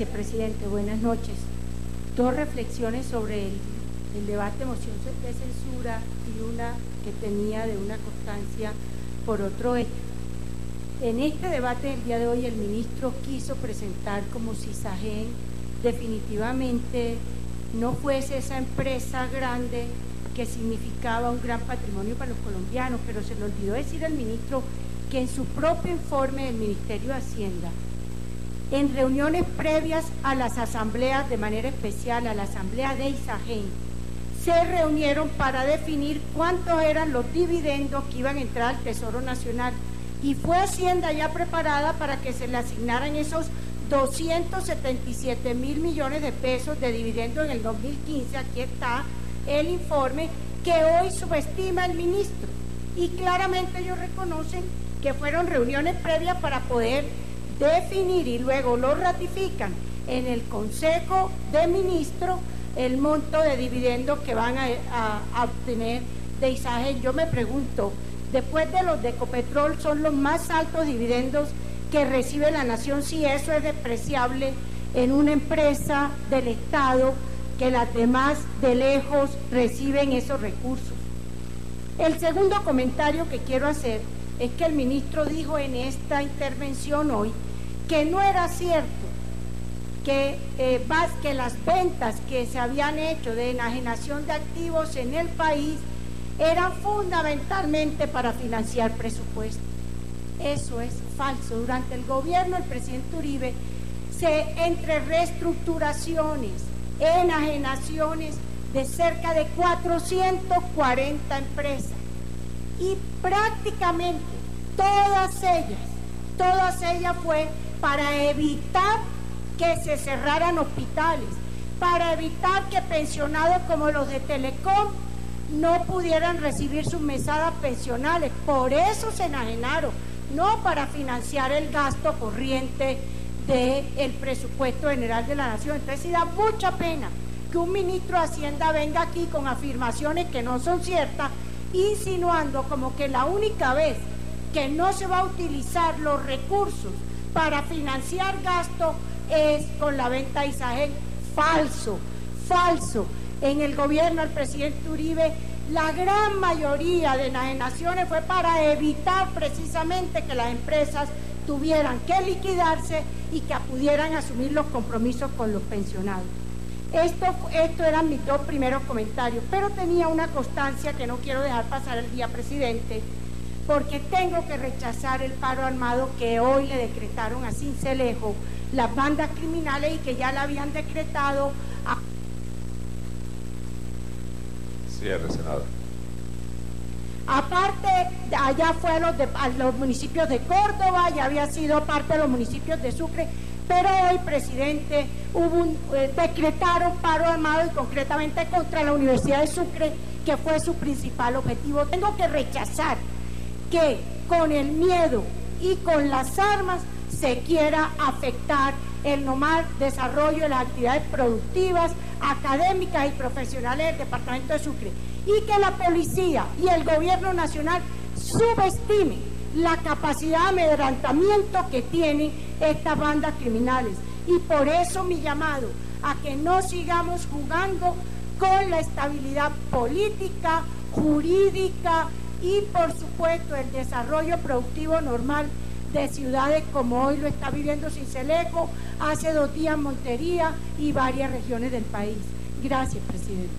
Presidente, buenas noches. Dos reflexiones sobre el debate de moción de censura y una que tenía de una constancia por otro hecho. En este debate del día de hoy el ministro quiso presentar como si SAGEN definitivamente no fuese esa empresa grande que significaba un gran patrimonio para los colombianos, pero se le olvidó decir al ministro que en su propio informe del Ministerio de Hacienda, en reuniones previas a las asambleas, de manera especial a la asamblea de ISAGEN, se reunieron para definir cuántos eran los dividendos que iban a entrar al Tesoro Nacional, y fue Hacienda ya preparada para que se le asignaran esos 277 mil millones de pesos de dividendos en el 2015. Aquí está el informe que hoy subestima el ministro, y claramente ellos reconocen que fueron reuniones previas para poder definir, y luego lo ratifican en el Consejo de Ministros, el monto de dividendos que van a obtener de ISAGEN. Yo me pregunto, después de los de Ecopetrol, son los más altos dividendos que recibe la nación, si eso es despreciable en una empresa del Estado, que las demás de lejos reciben esos recursos. El segundo comentario que quiero hacer es que el ministro dijo en esta intervención hoy que no era cierto que las ventas que se habían hecho de enajenación de activos en el país eran fundamentalmente para financiar presupuestos. Eso es falso. Durante el gobierno del presidente Uribe, entre reestructuraciones, enajenaciones de cerca de 440 empresas, y prácticamente todas ellas fue para evitar que se cerraran hospitales, para evitar que pensionados como los de Telecom no pudieran recibir sus mesadas pensionales. Por eso se enajenaron, no para financiar el gasto corriente del presupuesto general de la nación. Entonces sí da mucha pena que un ministro de Hacienda venga aquí con afirmaciones que no son ciertas, insinuando como que la única vez que no se va a utilizar los recursos para financiar gasto es con la venta de ISAGEN. Falso, falso. En el gobierno del presidente Uribe, la gran mayoría de enajenaciones fue para evitar precisamente que las empresas tuvieran que liquidarse y que pudieran asumir los compromisos con los pensionados. Esto eran mis dos primeros comentarios, pero tenía una constancia que no quiero dejar pasar el día, presidente, porque tengo que rechazar el paro armado que hoy le decretaron a Sincelejo las bandas criminales, y que ya la habían decretado a... Cierre, senador. Aparte, allá fue a los municipios de Córdoba, ya había sido parte de los municipios de Sucre, pero hoy, presidente, decretaron paro armado, y concretamente contra la Universidad de Sucre, que fue su principal objetivo. Tengo que rechazar que con el miedo y con las armas se quiera afectar el normal desarrollo de las actividades productivas, académicas y profesionales del departamento de Sucre, y que la policía y el gobierno nacional subestimen la capacidad de amedrentamiento que tienen estas bandas criminales. Y por eso mi llamado a que no sigamos jugando con la estabilidad política, jurídica y por supuesto el desarrollo productivo normal de ciudades como hoy lo está viviendo Sincelejo, hace 2 días Montería y varias regiones del país. Gracias, presidente.